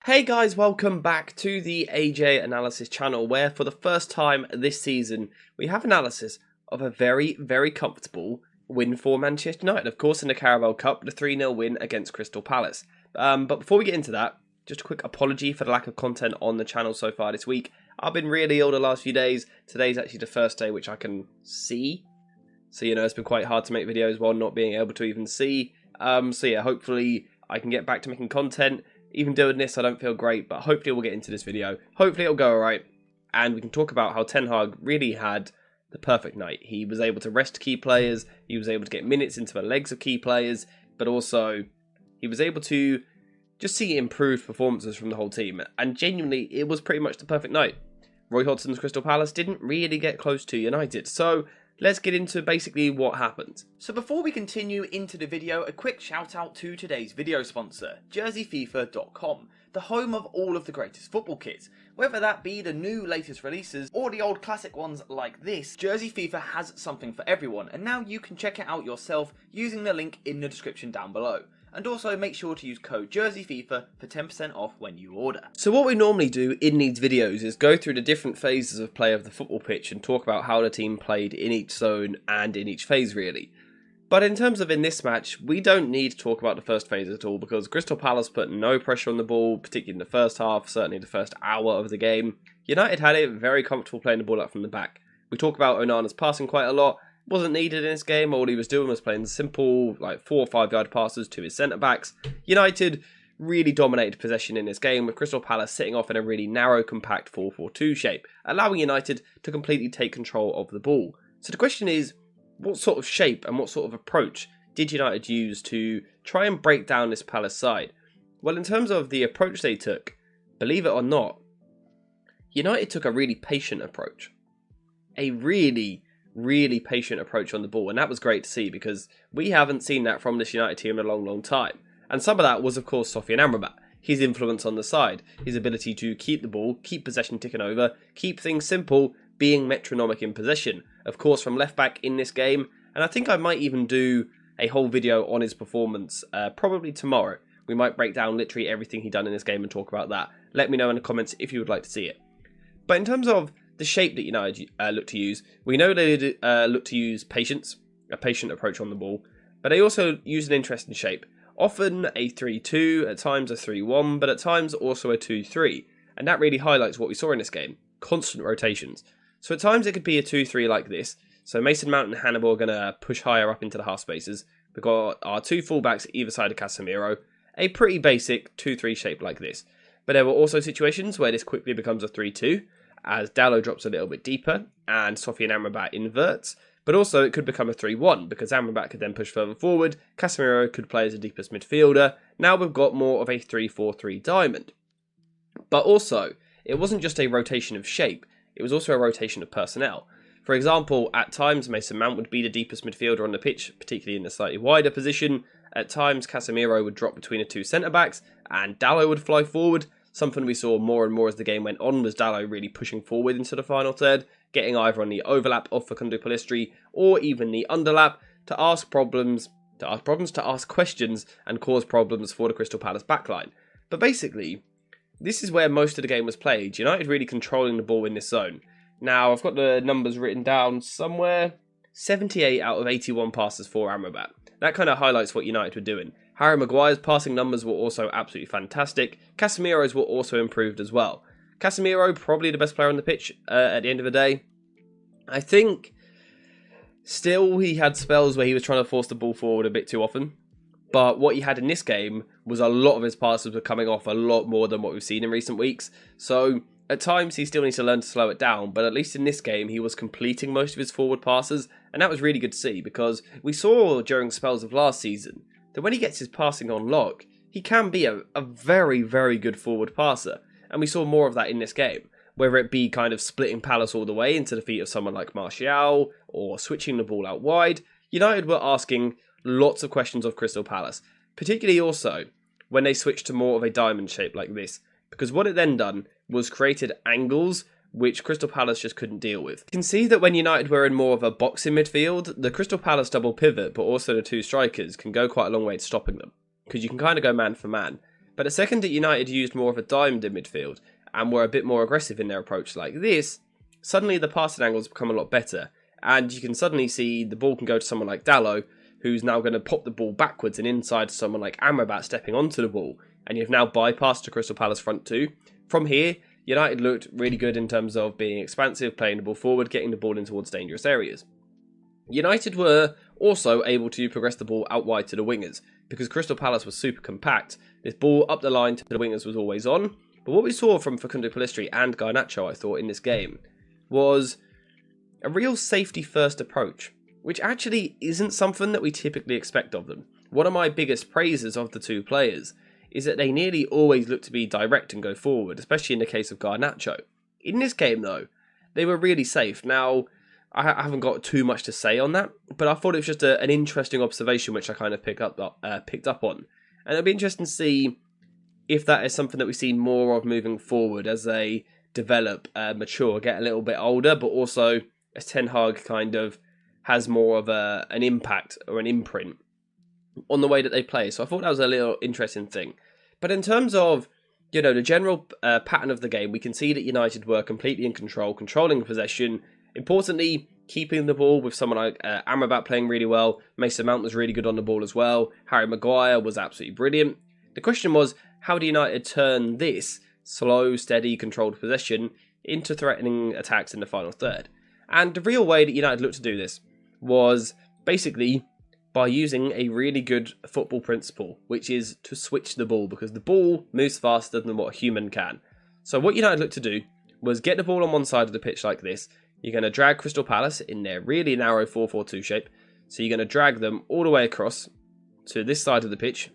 Hey guys, welcome back to the AJ Analysis channel, where for the first time this season we have analysis of a very comfortable win for Manchester United. Of course, in the Carabao Cup, the 3-0 win against Crystal Palace. But before we get into that, just a quick apology for the lack of content on the channel so far this week. I've been really ill the last few days. Today's actually the first day which I can see. So, it's been quite hard to make videos while not being able to even see. So yeah, hopefully I can get back to making content. Even doing this, I don't feel great, but hopefully we'll get into this video. Hopefully it'll go alright, and we can talk about how Ten Hag really had the perfect night. He was able to rest key players, he was able to get minutes into the legs of key players, but also he was able to just see improved performances from the whole team, and genuinely, it was pretty much the perfect night. Roy Hodgson's Crystal Palace didn't really get close to United, so let's get into basically what happened. So before we continue into the video, a quick shout out to today's video sponsor, JerseyFifa.com, the home of all of the greatest football kits. Whether that be the new latest releases or the old classic ones like this, Jersey FIFA has something for everyone, and now you can check it out yourself using the link in the description down below. And also make sure to use code JerseyFifa for 10% off when you order. So what we normally do in these videos is go through the different phases of play of the football pitch and talk about how the team played in each zone and in each phase really. But in terms of in this match, we don't need to talk about the first phase at all because Crystal Palace put no pressure on the ball, particularly in the first half, certainly the first hour of the game. United had it very comfortable playing the ball up from the back. We talk about Onana's passing quite a lot. Wasn't needed in this game. All he was doing was playing simple, 4 or 5 yard passes to his centre-backs. United really dominated possession in this game, with Crystal Palace sitting off in a really narrow, compact 4-4-2 shape, allowing United to completely take control of the ball. So the question is, what sort of shape and what sort of approach did United use to try and break down this Palace side? Well, in terms of the approach they took, believe it or not, United took a really patient approach. A really patient approach on the ball, and that was great to see because we haven't seen that from this United team in a long time. And some of that was, of course, Sofyan Amrabat, his influence on the side, his ability to keep the ball, keep possession ticking over, keep things simple, being metronomic in possession. Of course, from left back in this game, and I think I might even do a whole video on his performance probably tomorrow. We might break down literally everything he done in this game and talk about that. Let me know in the comments if you would like to see it. But in terms of the shape that United look to use, we know they look to use patience, a patient approach on the ball, but they also use an interesting shape. Often a 3-2, at times a 3-1, but at times also a 2-3. And that really highlights what we saw in this game, constant rotations. So at times it could be a 2-3 like this. So Mason Mount and Hannibal are going to push higher up into the half spaces. We've got our 2 fullbacks either side of Casemiro, a pretty basic 2-3 shape like this. But there were also situations where this quickly becomes a 3-2, as Dalot drops a little bit deeper and Sofyan Amrabat inverts, but also it could become a 3-1 because Amrabat could then push further forward, Casemiro could play as a deepest midfielder. Now we've got more of a 3-4-3 diamond. But also, it wasn't just a rotation of shape, it was also a rotation of personnel. For example, at times Mason Mount would be the deepest midfielder on the pitch, particularly in the slightly wider position. At times Casemiro would drop between the 2 centre-backs and Dalot would fly forward. Something we saw more and more as the game went on was Dalot really pushing forward into the final third, getting either on the overlap of Facundo Pellistri or even the underlap to ask questions and cause problems for the Crystal Palace backline. But basically, this is where most of the game was played. United really controlling the ball in this zone. Now, I've got the numbers written down somewhere. 78 out of 81 passes for Amrabat. That kind of highlights what United were doing. Harry Maguire's passing numbers were also absolutely fantastic. Casemiro's were also improved as well. Casemiro, probably the best player on the pitch at the end of the day. I think still he had spells where he was trying to force the ball forward a bit too often. But what he had in this game was a lot of his passes were coming off a lot more than what we've seen in recent weeks. So at times he still needs to learn to slow it down, but at least in this game he was completing most of his forward passes, and that was really good to see because we saw during spells of last season that when he gets his passing on lock, he can be a very good forward passer. And we saw more of that in this game, whether it be kind of splitting Palace all the way into the feet of someone like Martial, or switching the ball out wide. United were asking lots of questions of Crystal Palace, particularly also when they switched to more of a diamond shape like this, because what it then done was created angles which Crystal Palace just couldn't deal with. You can see that when United were in more of a boxing midfield, the Crystal Palace double pivot, but also the 2 strikers, can go quite a long way to stopping them, because you can kind of go man for man. But the second that United used more of a diamond in midfield and were a bit more aggressive in their approach like this, suddenly the passing angles become a lot better. And you can suddenly see the ball can go to someone like Dalot, who's now going to pop the ball backwards and inside to someone like Amrabat stepping onto the ball. And you've now bypassed the Crystal Palace front two. From here, United looked really good in terms of being expansive, playing the ball forward, getting the ball in towards dangerous areas. United were also able to progress the ball out wide to the wingers, because Crystal Palace was super compact. This ball up the line to the wingers was always on. But what we saw from Facundo Pellistri and Garnacho, I thought, in this game, was a real safety-first approach, which actually isn't something that we typically expect of them. One of my biggest praises of the two players is that they nearly always look to be direct and go forward, especially in the case of Garnacho. In this game, though, they were really safe. Now, I haven't got too much to say on that, but I thought it was just an interesting observation which I kind of picked up on. And it'll be interesting to see if that is something that we see more of moving forward as they develop, mature, get a little bit older, but also as Ten Hag kind of has more of an impact or an imprint on the way that they play. So I thought that was a little interesting thing. But in terms of, the general pattern of the game, we can see that United were completely in control, controlling possession. Importantly, keeping the ball with someone like Amrabat playing really well. Mason Mount was really good on the ball as well. Harry Maguire was absolutely brilliant. The question was, how do United turn this slow, steady, controlled possession into threatening attacks in the final third? And the real way that United looked to do this was basically by using a really good football principle, which is to switch the ball, because the ball moves faster than what a human can. So what United looked to do was get the ball on one side of the pitch like this. You're going to drag Crystal Palace in their really narrow 4-4-2 shape. So you're going to drag them all the way across to this side of the pitch,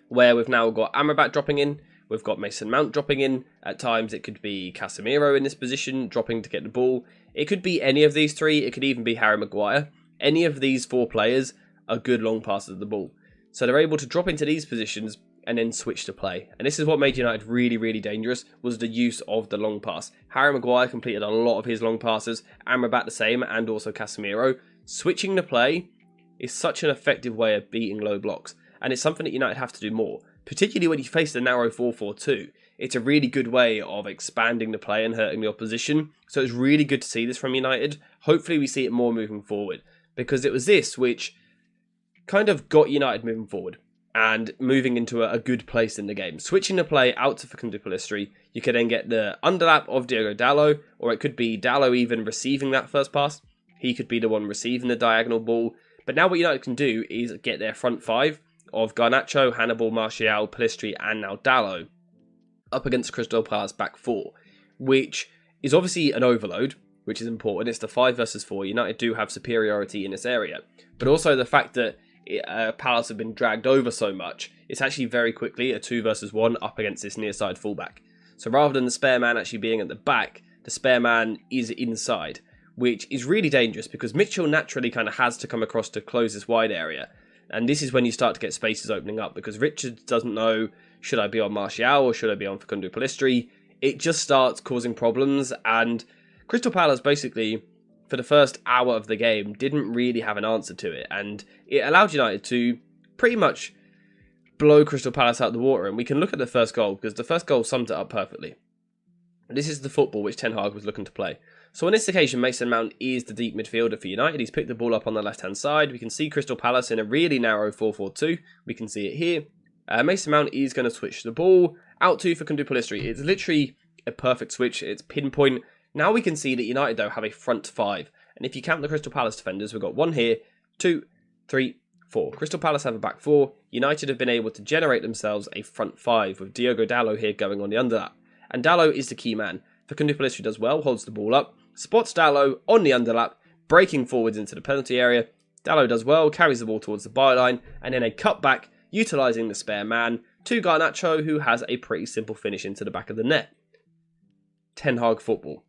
where we've now got Amrabat dropping in. We've got Mason Mount dropping in. At times it could be Casemiro in this position, dropping to get the ball. It could be any of these three. It could even be Harry Maguire. Any of these four players are good long passes of the ball. So they're able to drop into these positions and then switch to play. And this is what made United really, really dangerous, was the use of the long pass. Harry Maguire completed a lot of his long passes, Amrabat the same, and also Casemiro. Switching to play is such an effective way of beating low blocks. And it's something that United have to do more, particularly when you face the narrow 4-4-2. It's a really good way of expanding the play and hurting the opposition. So it's really good to see this from United. Hopefully we see it more moving forward, because it was this which kind of got United moving forward and moving into a good place in the game. Switching the play out to Facundo Pellistri, you could then get the underlap of Diogo Dalot, or it could be Dalot even receiving that first pass. He could be the one receiving the diagonal ball. But now what United can do is get their front five of Garnacho, Hannibal, Martial, Pellistri, and now Dalot up against Crystal Palace back four, which is obviously an overload, which is important. It's the 5 versus 4. United do have superiority in this area. But also the fact that Palace have been dragged over so much, it's actually very quickly a 2 versus 1 up against this near side fullback. So rather than the spare man actually being at the back, the spare man is inside, which is really dangerous because Mitchell naturally kind of has to come across to close this wide area. And this is when you start to get spaces opening up, because Richards doesn't know, should I be on Martial or should I be on Facundo Pellistri? It just starts causing problems, and Crystal Palace basically, for the first hour of the game, didn't really have an answer to it, and it allowed United to pretty much blow Crystal Palace out of the water. And we can look at the first goal, because the first goal summed it up perfectly. This is the football which Ten Hag was looking to play. So on this occasion, Mason Mount is the deep midfielder for United. He's picked the ball up on the left-hand side. We can see Crystal Palace in a really narrow 4-4-2. We can see it here. Mason Mount is going to switch the ball out to Facundo Pellistri. It's literally a perfect switch. It's pinpoint. Now we can see that United, though, have a front five. And if you count the Crystal Palace defenders, we've got 1 here, 2, 3, 4. Crystal Palace have a back 4. United have been able to generate themselves a front 5 with Diogo Dalot here going on the underlap. And Dalot is the key man. Facundo Pellistri does well, holds the ball up, spots Dalot on the underlap, breaking forwards into the penalty area. Dalot does well, carries the ball towards the byline, and then a cutback, utilising the spare man, to Garnacho, who has a pretty simple finish into the back of the net. Ten Hag football.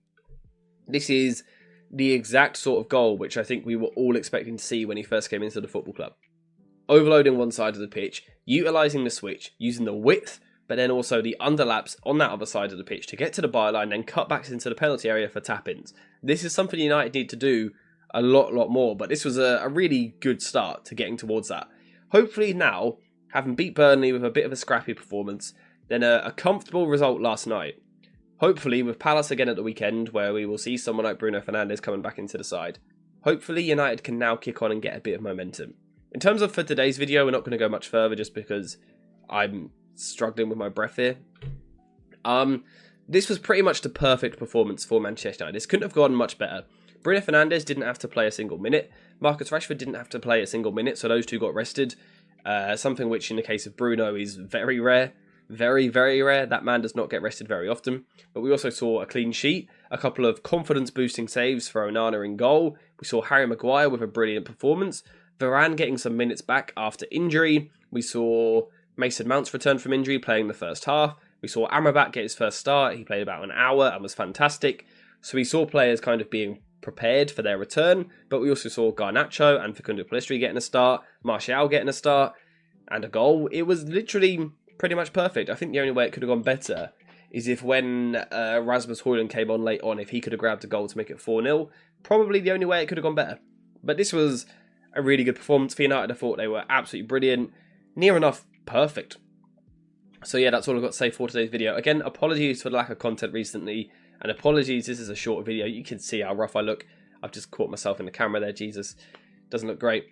This is the exact sort of goal which I think we were all expecting to see when he first came into the football club. Overloading one side of the pitch, utilising the switch, using the width, but then also the underlaps on that other side of the pitch to get to the byline, then cutbacks into the penalty area for tap-ins. This is something United need to do a lot more, but this was a really good start to getting towards that. Hopefully now, having beat Burnley with a bit of a scrappy performance, then a comfortable result last night. Hopefully with Palace again at the weekend, where we will see someone like Bruno Fernandes coming back into the side. Hopefully United can now kick on and get a bit of momentum. In terms of for today's video, we're not going to go much further just because I'm struggling with my breath here. This was pretty much the perfect performance for Manchester United. This couldn't have gone much better. Bruno Fernandes didn't have to play a single minute. Marcus Rashford didn't have to play a single minute, so those two got rested. Something which in the case of Bruno is very rare. Very, very rare. That man does not get rested very often. But we also saw a clean sheet, a couple of confidence-boosting saves for Onana in goal. We saw Harry Maguire with a brilliant performance. Varane getting some minutes back after injury. We saw Mason Mount's return from injury, playing the first half. We saw Amrabat get his first start. He played about an hour and was fantastic. So we saw players kind of being prepared for their return. But we also saw Garnacho and Facundo Pellistri getting a start. Martial getting a start and a goal. It was literally pretty much perfect. I think the only way it could have gone better is if when Rasmus Højlund came on late on, if he could have grabbed a goal to make it 4-0, probably the only way it could have gone better. But this was a really good performance for United. I thought they were absolutely brilliant. Near enough perfect. So yeah, that's all I've got to say for today's video. Again, apologies for the lack of content recently, and apologies, this is a short video. You can see how rough I look. I've just caught myself in the camera there, Jesus. Doesn't look great.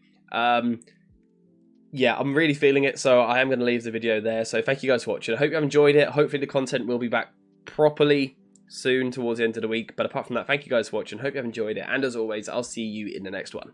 Yeah, I'm really feeling it, so I am going to leave the video there. So thank you guys for watching. I hope you have enjoyed it. Hopefully the content will be back properly soon towards the end of the week. But apart from that, thank you guys for watching. Hope you have enjoyed it. And as always, I'll see you in the next one.